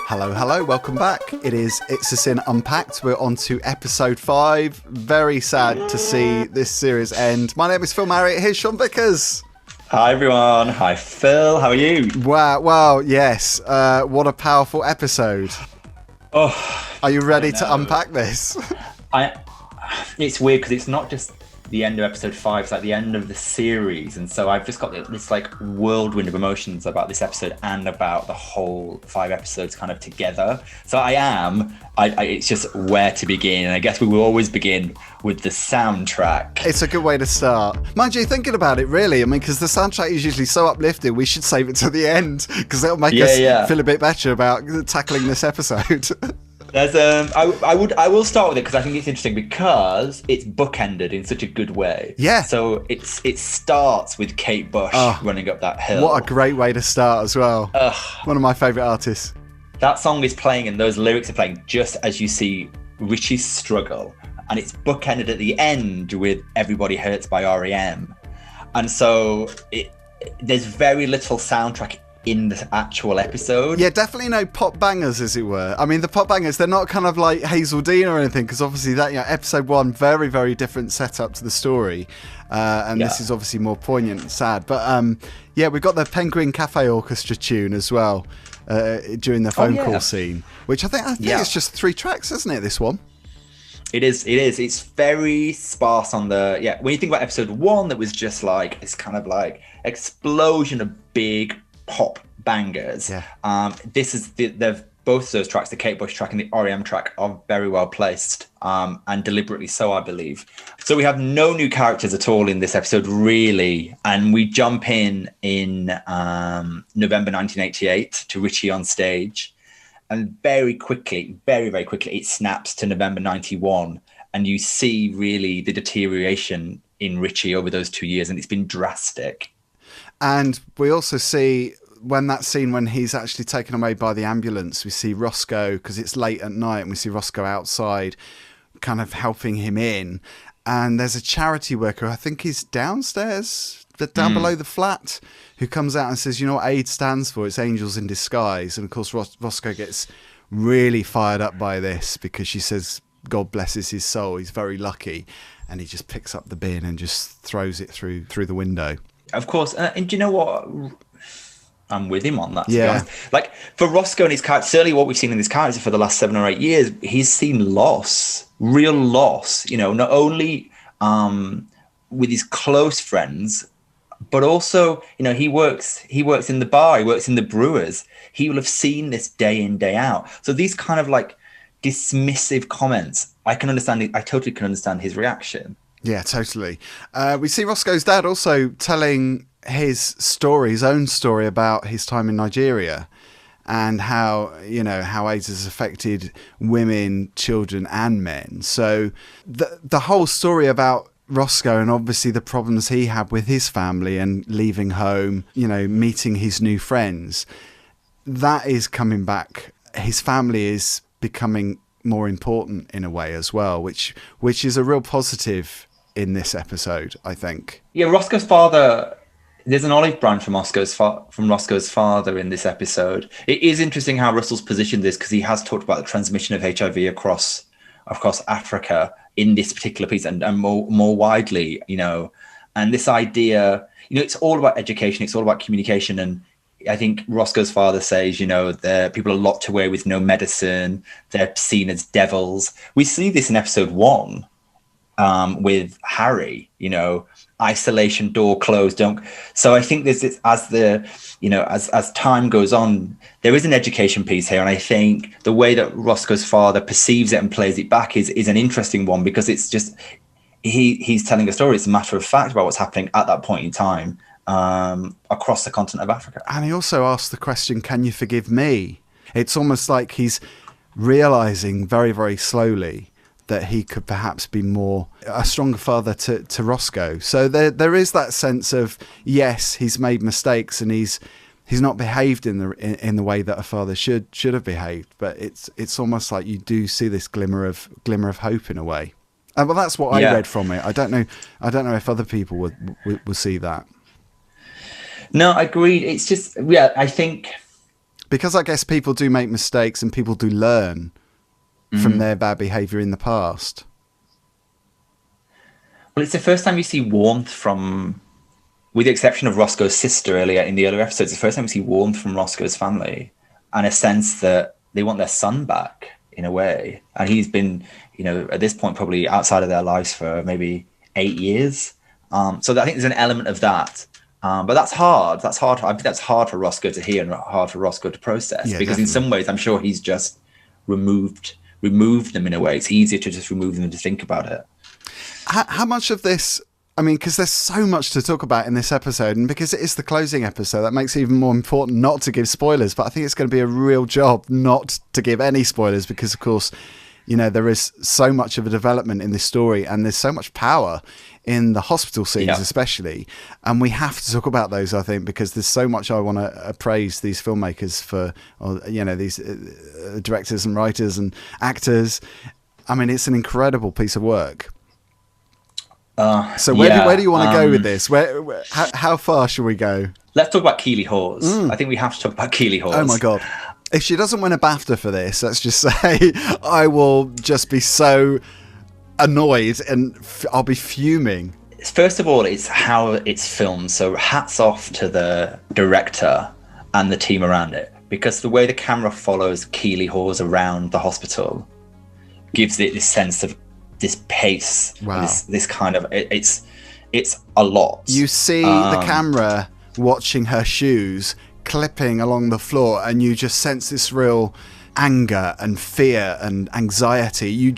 Hello, welcome back. It's a Sin Unpacked. We're on to episode 5. Very sad to see this series end. My name is Phil Marriott. Here's Sean Vickers. Hi everyone. Hi Phil. How are you? Wow, yes. What a powerful episode. Oh, are you ready to unpack this? It's weird because it's not just the end of episode 5, it's like the end of the series, and so I've just got this like whirlwind of emotions about this episode and about the whole 5 episodes kind of together. So it's just where to begin, and I guess we will always begin with the soundtrack. It's a good way to start. Mind you, thinking about it, really, I mean, because the soundtrack is usually so uplifting, we should save it to the end because it'll make us feel a bit better about tackling this episode. There's I will start with it because I think it's interesting because it's bookended in such a good way. Yeah. So it starts with Kate Bush running up that hill. What a great way to start as well. One of my favourite artists. That song is playing and those lyrics are playing just as you see Richie's struggle, and it's bookended at the end with Everybody Hurts by R.E.M. And so there's very little soundtrack in the actual episode. Yeah, definitely no pop bangers, as it were. I mean, the pop bangers, they're not kind of like Hazel Dean or anything, because obviously that, episode 1, very, very different setup to the story. This is obviously more poignant and sad. But we've got the Penguin Cafe Orchestra tune as well during the phone call scene, which I think it's just 3 tracks, isn't it, this one? It is. It's very sparse on the... When you think about episode 1, that was just like this kind of like explosion of big pop bangers. This is both of those tracks, the Kate Bush track and the R.E.M. track, are very well placed, and deliberately so, I believe. So we have no new characters at all in this episode, really, and we jump in November 1988 to Richie on stage, and very quickly, it snaps to November 91, and you see really the deterioration in Richie over those 2 years, and it's been drastic. And we also see when he's actually taken away by the ambulance, we see Roscoe, because it's late at night, and we see Roscoe outside kind of helping him in. And there's a charity worker, I think he's downstairs, down below the flat, who comes out and says, you know what AIDS stands for? It's Angels in Disguise. And of course, Roscoe gets really fired up by this because she says, God blesses his soul, he's very lucky. And he just picks up the bin and just throws it through the window. Of course, and do you know what? I'm with him on that. To be honest. Like for Roscoe and his character, certainly what we've seen in this character for the last 7 or 8 years, he's seen loss, real loss. Not only with his close friends, but also, he works in the bar, he works in the brewers. He will have seen this day in, day out. So these kind of like dismissive comments, I totally can understand his reaction. Yeah, totally. We see Roscoe's dad also telling his own story about his time in Nigeria and how AIDS has affected women, children and men. So the whole story about Roscoe and obviously the problems he had with his family and leaving home, meeting his new friends, that is coming back. His family is becoming more important in a way as well, which is a real positive in this episode, I think. Yeah, Roscoe's father, there's an olive branch from Roscoe's father in this episode. It is interesting how Russell's positioned this, because he has talked about the transmission of HIV across Africa in this particular piece and more widely, and this idea, it's all about education, it's all about communication. And I think Roscoe's father says, people are locked away with no medicine, they're seen as devils. We see this in episode 1. With Harry, isolation, door closed. So I think this is as time goes on, there is an education piece here, and I think the way that Roscoe's father perceives it and plays it back is an interesting one, because it's just he's telling a story. It's a matter of fact about what's happening at that point in time across the continent of Africa. And he also asks the question, "Can you forgive me?" It's almost like he's realizing very, very slowly that he could perhaps be a stronger father to Roscoe. So there is that sense of, yes, he's made mistakes and he's not behaved in the way that a father should have behaved. But it's almost like you do see this glimmer of hope in a way. Well, that's what I read from it. I don't know if other people will see that. No, I agree. It's just, I think Because I guess people do make mistakes and people do learn from their bad behaviour in the past. Well, it's the first time you see warmth from, with the exception of Roscoe's sister earlier in the earlier episodes, it's the first time we see warmth from Roscoe's family and a sense that they want their son back in a way. And he's been, at this point, probably outside of their lives for maybe 8 years. So I think there's an element of that. But that's hard. I think that's hard for Roscoe to hear and hard for Roscoe to process, because definitely. In some ways, I'm sure he's just removed them in a way. It's easier to just remove them than to think about it. How much of this, I mean, because there's so much to talk about in this episode, and because it is the closing episode, that makes it even more important not to give spoilers. But I think it's going to be a real job not to give any spoilers, because, of course, there is so much of a development in this story, and there's so much power in the hospital scenes, especially. And we have to talk about those, I think, because there's so much I want to praise these filmmakers for, or, these directors and writers and actors. I mean, it's an incredible piece of work. So where do you want to go with this? How far should we go? Let's talk about Keeley Hawes. I think we have to talk about Keeley Hawes. Oh my God. If she doesn't win a BAFTA for this, let's just say I will just be so annoyed and I'll be fuming. First of all, it's how it's filmed. So hats off to the director and the team around it, because the way the camera follows Keeley Hawes around the hospital gives it this sense of this pace. Wow. This kind of, it's a lot. You see the camera watching her shoes clipping along the floor, and you just sense this real anger and fear and anxiety.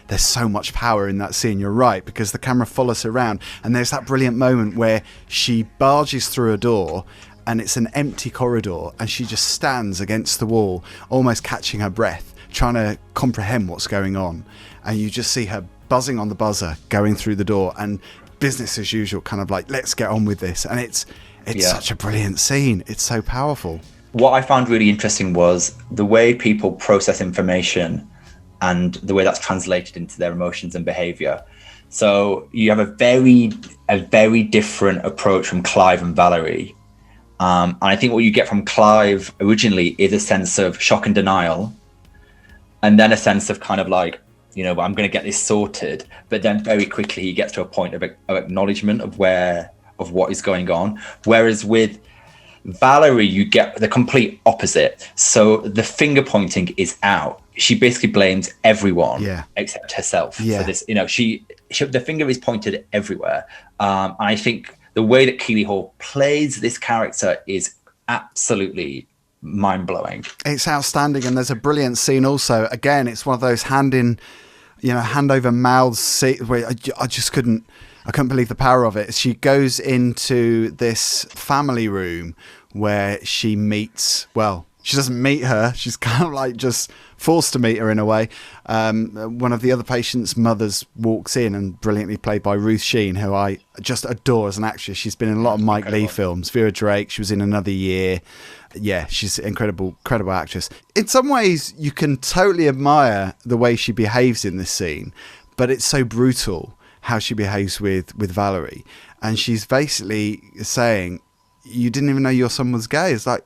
There's so much power in that scene. You're right, because the camera follows her around, and there's that brilliant moment where she barges through a door and it's an empty corridor, and she just stands against the wall, almost catching her breath, trying to comprehend what's going on. And you just see her buzzing on the buzzer, going through the door, and business as usual, kind of like, let's get on with this. And it's such a brilliant scene. It's so powerful. What I found really interesting was the way people process information and the way that's translated into their emotions and behavior. So you have a very different approach from Clive and Valerie. And I think what you get from Clive originally is a sense of shock and denial, and then a sense of kind of like, I'm going to get this sorted. But then very quickly he gets to a point of acknowledgement of what is going on. Whereas with Valerie, you get the complete opposite. So the finger pointing is out. She basically blames everyone except herself for this. The finger is pointed everywhere. And I think the way that Keeley Hawes plays this character is absolutely mind-blowing. It's outstanding. And there's a brilliant scene also. Again, it's one of those hand over mouth where I couldn't believe the power of it. She goes into this family room where she meets, she doesn't meet her. She's kind of like just forced to meet her in a way. One of the other patient's mothers walks in, and brilliantly played by Ruth Sheen, who I just adore as an actress. She's been in a lot of Mike Leigh films. Vera Drake, she was in Another Year. Yeah, she's an incredible actress. In some ways, you can totally admire the way she behaves in this scene, but it's so brutal how she behaves with Valerie. And she's basically saying, you didn't even know your son was gay. It's like,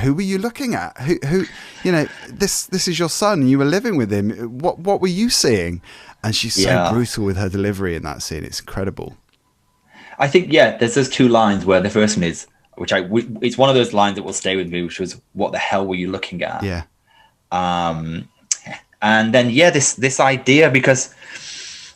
who were you looking at? Who this is your son. You were living with him. What were you seeing? And she's so brutal with her delivery in that scene. It's incredible. I think, there's those two lines where the first one is, it's one of those lines that will stay with me, which was, what the hell were you looking at? Yeah. And then, this idea, because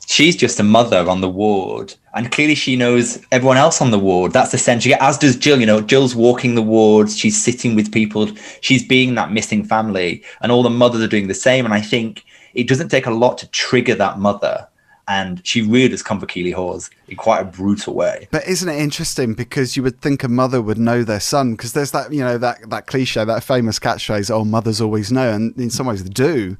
she's just a mother on the ward, and clearly she knows everyone else on the ward. That's essentially, as does Jill. Jill's walking the wards, she's sitting with people, she's being that missing family, and all the mothers are doing the same. And I think it doesn't take a lot to trigger that mother, and she really does come for Keeley Hawes in quite a brutal way. But isn't it interesting, because you would think a mother would know their son, because there's that, that cliche, that famous catchphrase, oh, mothers always know, and in some ways they do.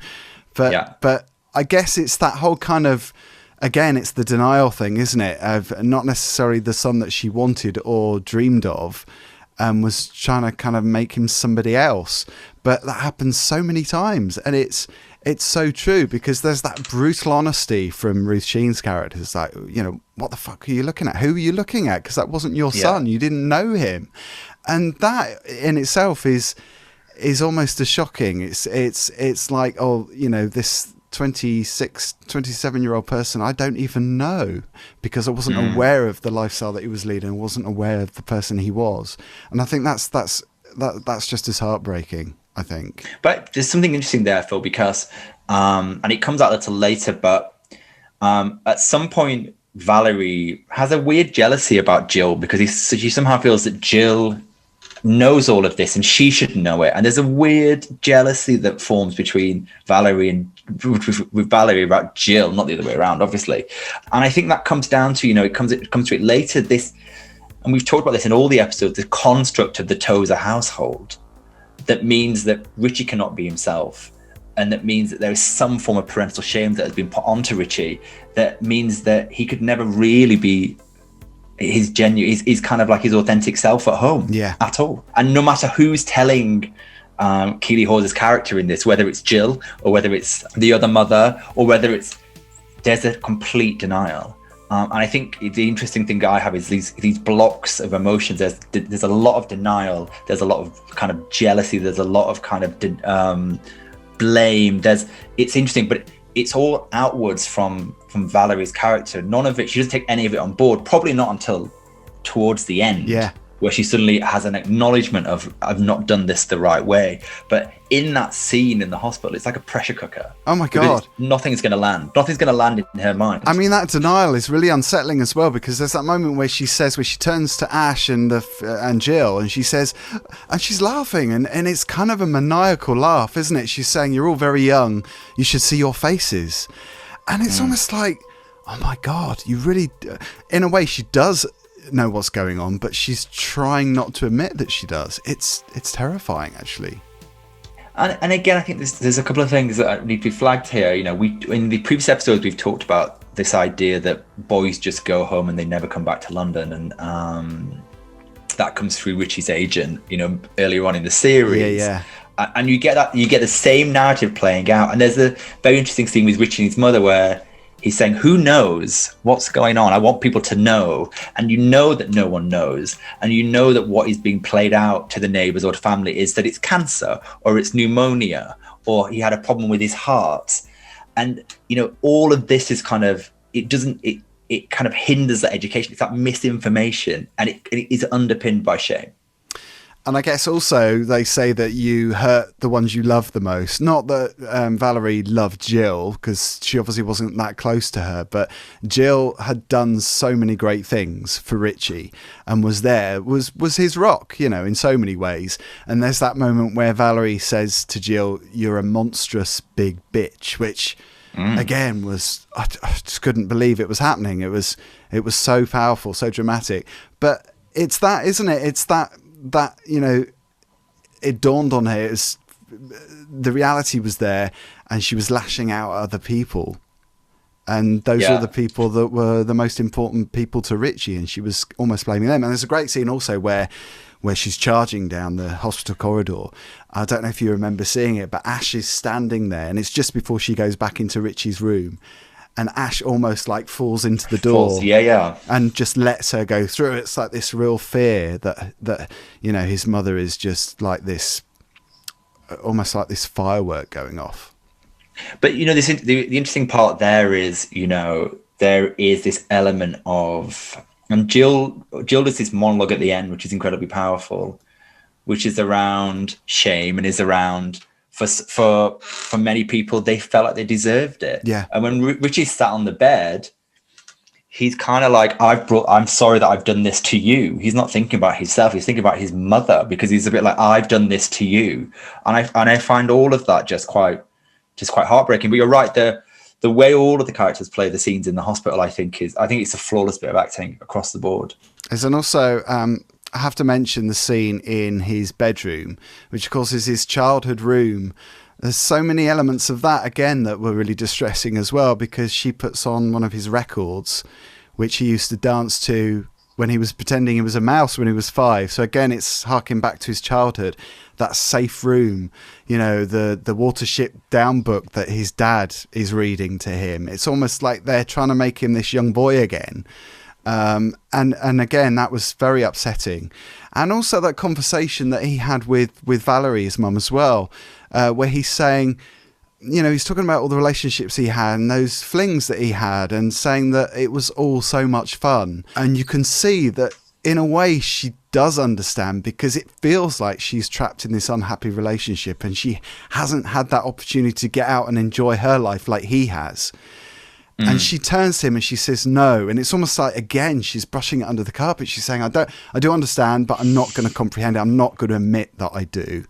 But I guess it's that whole kind of, again, it's the denial thing, isn't it? Of not necessarily the son that she wanted or dreamed of, was trying to kind of make him somebody else. But that happens so many times. And it's so true, because there's that brutal honesty from Ruth Sheen's character. It's like, what the fuck are you looking at? Who are you looking at? Because that wasn't your son. You didn't know him. And that in itself is is almost as shocking. It's like, oh, you know, this 27-year-old person I don't even know, because I wasn't aware of the lifestyle that he was leading. I wasn't aware of the person he was. And I think that's just as heartbreaking, I think. But there's something interesting there, Phil, because and it comes out a little later, but at some point Valerie has a weird jealousy about Jill, because she somehow feels that Jill knows all of this and she should know it, and there's a weird jealousy that forms between Valerie and with Valerie about Jill, not the other way around, obviously. And I think that comes down to, you know, it comes to it later, this, and we've talked about this in all the episodes, the construct of the Tozer household that means that Richie cannot be himself, and that means that there is some form of parental shame that has been put onto Richie, that means that he could never really be his genuine, he's kind of like his authentic self at home, at all. And no matter who's telling Keeley Hawes' character in this, whether it's Jill or whether it's the other mother or whether there's a complete denial. And I think the interesting thing I have is these blocks of emotions. There's a lot of denial. There's a lot of kind of jealousy. There's a lot of kind of blame. It's interesting, but it's all outwards from Valerie's character. None of it, she doesn't take any of it on board, probably not until towards the end, where she suddenly has an acknowledgement of, I've not done this the right way. But in that scene in the hospital, it's like a pressure cooker. Oh my God. Nothing's going to land. Nothing's going to land in her mind. I mean, that denial is really unsettling as well, because there's that moment where she turns to Ash and Jill, and she says, and she's laughing, and it's kind of a maniacal laugh, isn't it? She's saying, you're all very young, you should see your faces. And it's almost like, oh my God, you really, in a way she does know what's going on, but she's trying not to admit that she does. It's terrifying, actually. And again, I think there's a couple of things that need to be flagged here. You know, in the previous episodes we've talked about this idea that boys just go home and they never come back to London, and that comes through Richie's agent, you know, earlier on in the series. And you get the same narrative playing out. And there's a very interesting scene with Richie and his mother where he's saying, who knows what's going on? I want people to know. And you know that no one knows. And you know that what is being played out to the neighbours or to family is that it's cancer, or it's pneumonia, or he had a problem with his heart. And, you know, all of this is kind of, it kind of hinders that education. It's that misinformation, and it is underpinned by shame. And I guess also they say that you hurt the ones you love the most. Not that Valerie loved Jill, because she obviously wasn't that close to her, but Jill had done so many great things for Richie and was his rock, you know, in so many ways. And there's that moment where Valerie says to Jill, you're a monstrous big bitch, which again was, I just couldn't believe it was happening. It was so powerful, so dramatic. But it's that, isn't it? It's that, you know, it dawned on her, the reality was there, and she was lashing out at other people, and those were the people that were the most important people to Richie, and she was almost blaming them. And there's a great scene also where she's charging down the hospital corridor. I don't know if you remember seeing it, but Ash is standing there, and it's just before she goes back into Richie's room, and Ash almost like falls into the door, and just lets her go through. It's like this real fear that you know, his mother is just like this, almost like this firework going off. But you know, the interesting part there is, you know, there is this element of, and Jill does this monologue at the end, which is incredibly powerful, which is around shame and is around, for many people, they felt like they deserved it. Yeah. And when Richie sat on the bed, he's kind of like, I'm sorry that I've done this to you. He's not thinking about himself. He's thinking about his mother, because he's a bit like, I've done this to you. And I find all of that just quite heartbreaking. But you're right, the way all of the characters play the scenes in the hospital, I think it's a flawless bit of acting across the board. And also, I have to mention the scene in his bedroom, which of course is his childhood room. There's so many elements of that, again, that were really distressing as well, because she puts on one of his records, which he used to dance to when he was pretending he was a mouse when he was 5. So again, it's harking back to his childhood, that safe room, you know, the Watership Down book that his dad is reading to him. It's almost like they're trying to make him this young boy again. And again, that was very upsetting. And also that conversation that he had with Valerie, his mum, as well, where he's saying, you know, he's talking about all the relationships he had and those flings that he had, and saying that it was all so much fun. And you can see that in a way she does understand, because it feels like she's trapped in this unhappy relationship and she hasn't had that opportunity to get out and enjoy her life like he has. And she turns to him and she says no, and it's almost like, again, she's brushing it under the carpet. She's saying, I do understand, but I'm not going to comprehend it. I'm not going to admit that I do.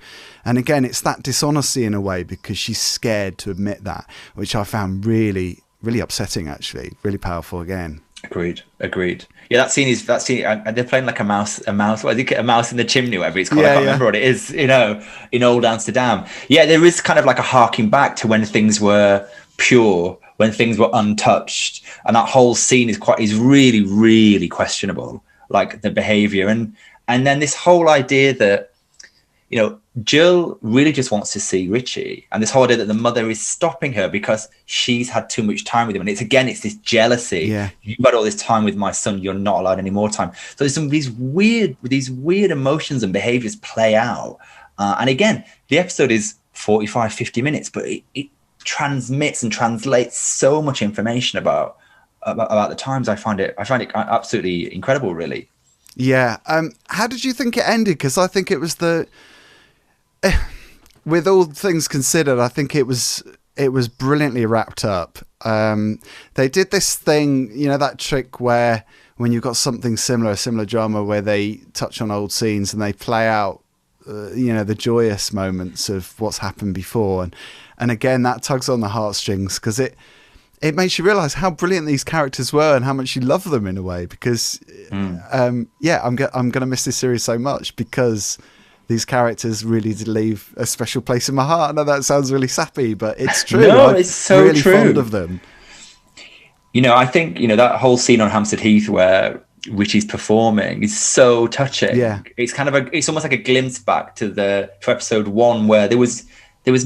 And again, it's that dishonesty in a way, because she's scared to admit that, which I found really, really upsetting, actually. Really powerful again. Agreed. Yeah, that scene. They're playing like a mouse. I think a mouse in the chimney, whatever it's called. I can't remember what it is. You know, in old Amsterdam. Yeah, there is kind of like a harking back to when things were pure, when things were untouched, and that whole scene is really, really questionable. Like the behavior, and then this whole idea that, you know, Jill really just wants to see Richie, and this whole idea that the mother is stopping her because she's had too much time with him. And it's this jealousy. Yeah. You've had all this time with my son, you're not allowed any more time. So there's some of these weird emotions and behaviors play out. And again, the episode is 45, 50 minutes, but it transmits and translates so much information about the times. I find it absolutely incredible, really. Yeah. How did you think it ended? Because I think it was with all things considered, I think it was brilliantly wrapped up. They did this thing, you know, that trick where when you've got something similar, a similar drama where they touch on old scenes and they play out, you know, the joyous moments of what's happened before. And again, that tugs on the heartstrings, because it makes you realise how brilliant these characters were and how much you love them in a way. Because, I'm going to miss this series so much, because these characters really did leave a special place in my heart. I know that sounds really sappy, but it's true. No, it's so really true. Fond of them. You know, I think, you know, that whole scene on Hampstead Heath where Richie's performing is so touching. Yeah. It's kind of it's almost like a glimpse back to episode 1, where there was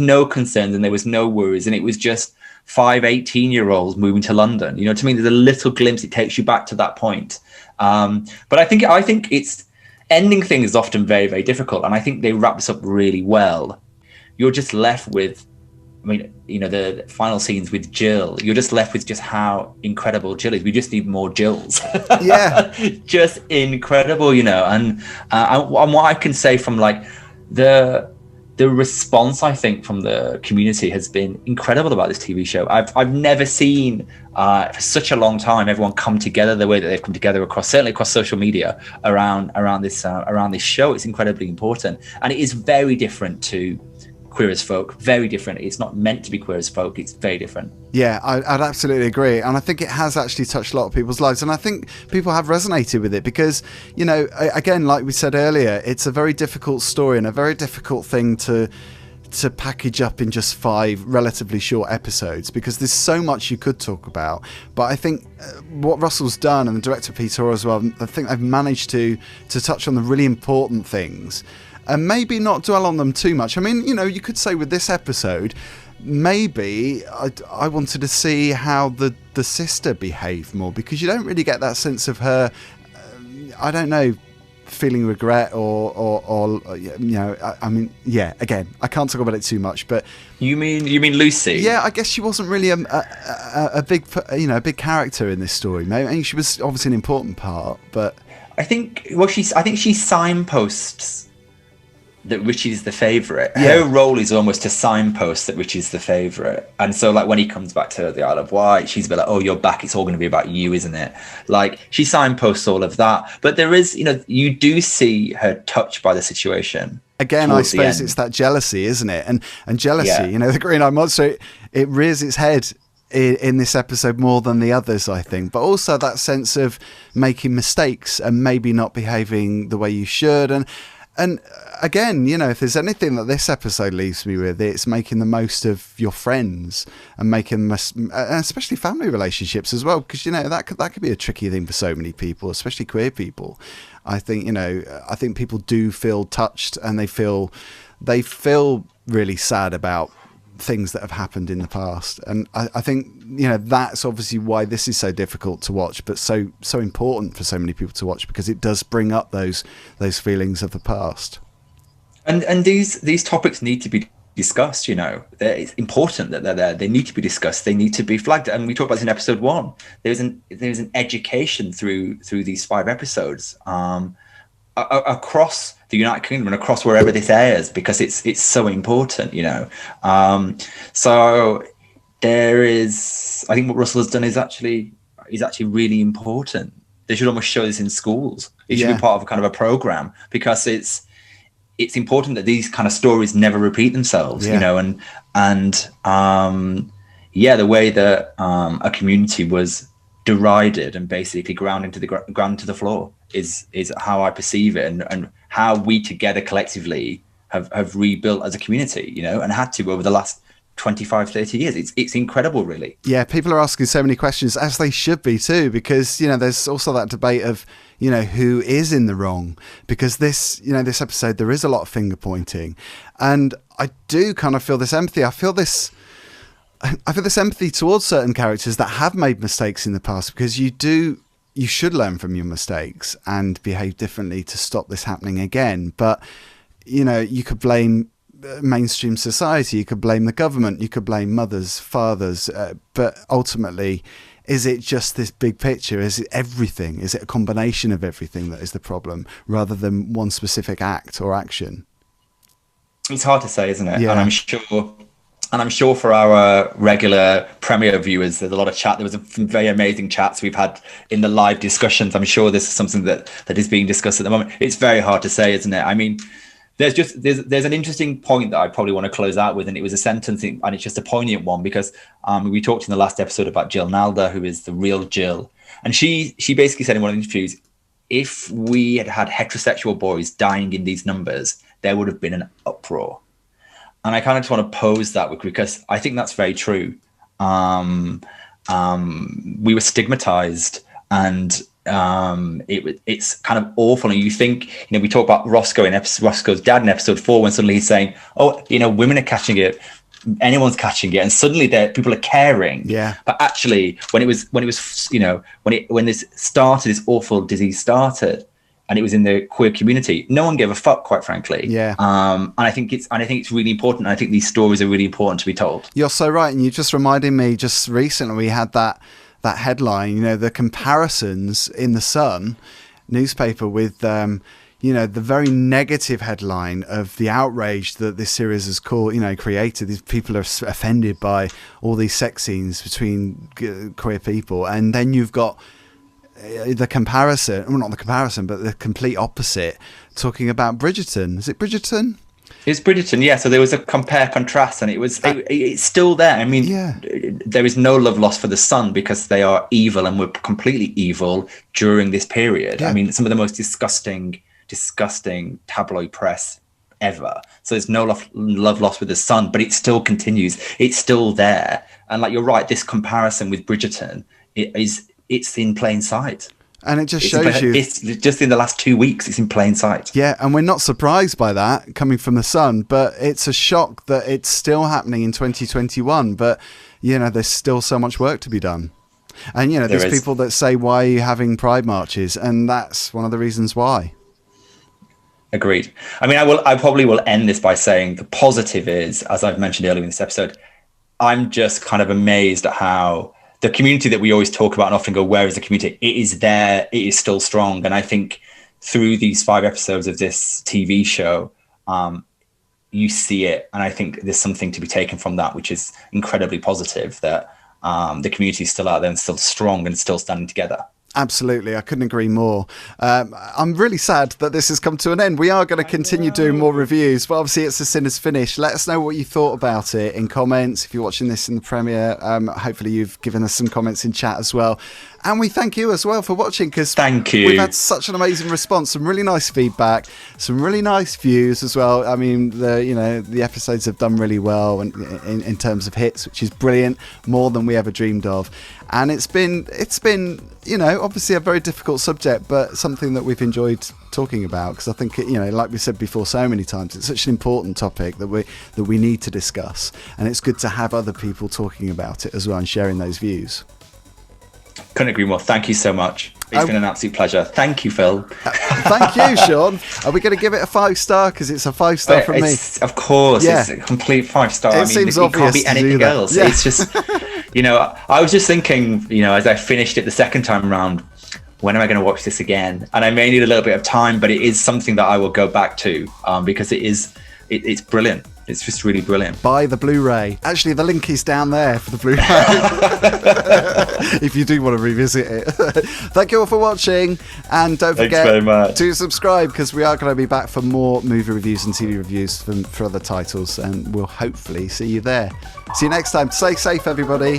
no concerns and there was no worries, and it was just 5 18-year-olds moving to London. You know what I mean? There's a little glimpse. It takes you back to that point. But I think it's ending things is often very, very difficult, and I think they wrap this up really well. You're just left with, I mean, you know, the final scenes with Jill, you're just left with just how incredible Jill is. We just need more Jills. Yeah. Just incredible, you know. And what I can say from like the response, I think, from the community has been incredible about this TV show. I've never seen for such a long time everyone come together the way that they've come together certainly across social media around this show. It's incredibly important, and it is very different to Queer as Folk. Very different. It's not meant to be Queer as Folk. It's very different. Yeah, I'd absolutely agree. And I think it has actually touched a lot of people's lives. And I think people have resonated with it because, you know, again, like we said earlier, it's a very difficult story and a very difficult thing to package up in just 5 relatively short episodes, because there's so much you could talk about. But I think what Russell's done, and the director Peter as well, I think they've managed to touch on the really important things and maybe not dwell on them too much. I mean, you know, you could say with this episode, maybe I wanted to see how the sister behaved more, because you don't really get that sense of her, I don't know, feeling regret or you know, I mean, yeah, again, I can't talk about it too much, but you mean Lucy? Yeah, I guess she wasn't really a big, you know, a big character in this story. Maybe, I mean, she was obviously an important part, but I think she signposts that Richie's the favourite. Yeah. Her role is almost to signpost that Richie's the favourite. And so, like, when he comes back to the Isle of Wight, she's a bit like, oh, you're back, it's all going to be about you, isn't it? Like, she signposts all of that. But there is, you know, you do see her touched by the situation. Again, I suppose it's that jealousy, isn't it? And jealousy, you know, the Green-Eyed Monster, it rears its head in this episode more than the others, I think. But also that sense of making mistakes and maybe not behaving the way you should. And again, you know, if there's anything that this episode leaves me with, it's making the most of your friends and making especially family relationships as well, because, you know, that could be a tricky thing for so many people, especially queer people. I think, you know, I think people do feel touched, and they feel really sad about things that have happened in the past. And I think, you know, that's obviously why this is so difficult to watch, but so important for so many people to watch, because it does bring up those feelings of the past. And these topics need to be discussed. You know, it's important that they're there. They need to be discussed. They need to be flagged. And we talked about this in episode 1. There's an education through these 5 episodes across the United Kingdom and across wherever this airs, because it's so important. You know, so there is. I think what Russell has done is actually really important. They should almost show this in schools. It should be part of a kind of a program, because it's important that these kind of stories never repeat themselves, you know, and the way that a community was derided and basically ground into the floor is how I perceive it, and how we together collectively have rebuilt as a community, you know, and had to over the last 25-30 years. It's incredible, really. Yeah, people are asking so many questions, as they should be too, because, you know, there's also that debate of, you know, who is in the wrong, because this episode, there is a lot of finger pointing, and I do kind of feel this empathy. I feel this empathy towards certain characters that have made mistakes in the past, because you should learn from your mistakes and behave differently to stop this happening again. But, you know, you could blame mainstream society, you could blame the government, you could blame mothers, fathers, but ultimately, is it just this big picture? Is it everything? Is it a combination of everything that is the problem, rather than one specific act or action? It's hard to say, isn't it? Yeah. And I'm sure for our regular premiere viewers, there's a lot of chat. There was some very amazing chats we've had in the live discussions. I'm sure this is something that is being discussed at the moment. It's very hard to say, isn't it? I mean, there's an interesting point that I probably want to close out with, and it was a sentence, and it's just a poignant one, because we talked in the last episode about Jill Nalder, who is the real Jill, and she basically said in one of the interviews, if we had had heterosexual boys dying in these numbers, there would have been an uproar. And I kind of just want to pose that, because I think that's very true. We were stigmatized, and it's kind of awful. And you think, you know, we talk about Roscoe's dad in episode 4, when suddenly he's saying, oh, you know, women are catching it, anyone's catching it, and suddenly people are caring. Yeah. But actually, when this awful disease started, and it was in the queer community, no one gave a fuck, quite frankly. Yeah. And I think it's really important. I think these stories are really important to be told. You're so right. And you just reminded me, just recently we had that headline, you know, the comparisons in the Sun newspaper with, you know, the very negative headline of the outrage that this series has created. These people are offended by all these sex scenes between queer people. And then you've got the comparison, well, not the comparison, but the complete opposite, talking about Bridgerton. Is it Bridgerton? It's Bridgerton, yeah. So there was a compare-contrast, and it's still there. I mean, there is no love lost for the Sun, because they are evil and were completely evil during this period. Yeah. I mean, some of the most disgusting tabloid press ever. So there's no love lost with the Sun, but it still continues. It's still there. And like, you're right, this comparison with Bridgerton, it's in plain sight. And it just shows you... It's just in the last 2 weeks, it's in plain sight. Yeah, and we're not surprised by that coming from the Sun, but it's a shock that it's still happening in 2021. But, you know, there's still so much work to be done. And, you know, there's people that say, why are you having pride marches? And that's one of the reasons why. Agreed. I mean, I probably will end this by saying the positive is, as I've mentioned earlier in this episode, I'm just kind of amazed at how the community that we always talk about and often go, where is the community? It is there. It is still strong. And I think through these 5 episodes of this TV show, you see it. And I think there's something to be taken from that, which is incredibly positive, that the community is still out there and still strong and still standing together. Absolutely. I couldn't agree more. I'm really sad that this has come to an end. We are going to continue doing more reviews, but obviously it's a sinner's finish. Let us know what you thought about it in comments. If you're watching this in the premiere, hopefully you've given us some comments in chat as well. And we thank you as well for watching, because we've had such an amazing response, some really nice feedback, some really nice views as well. I mean, the episodes have done really well in terms of hits, which is brilliant, more than we ever dreamed of. And it's been, you know, obviously a very difficult subject, but something that we've enjoyed talking about, because I think, you know, like we said before so many times, it's such an important topic that we need to discuss, and it's good to have other people talking about it as well and sharing those views. Couldn't agree more. Thank you so much. It's been an absolute pleasure. Thank you, Phil. Thank you, Sean. Are we going to give it a 5-star? Because it's a 5-star from me. Of course, it's a complete 5-star. It seems it can't be anything else. Yeah. It's just, you know, I was just thinking, you know, as I finished it the second time around, when am I going to watch this again? And I may need a little bit of time, but it is something that I will go back to because it's brilliant. It's just really brilliant. Buy the Blu-ray. Actually, the link is down there for the Blu-ray. If you do want to revisit it. Thank you all for watching. And don't forget to subscribe, because we are going to be back for more movie reviews and TV reviews for other titles. And we'll hopefully see you there. See you next time. Stay safe, everybody.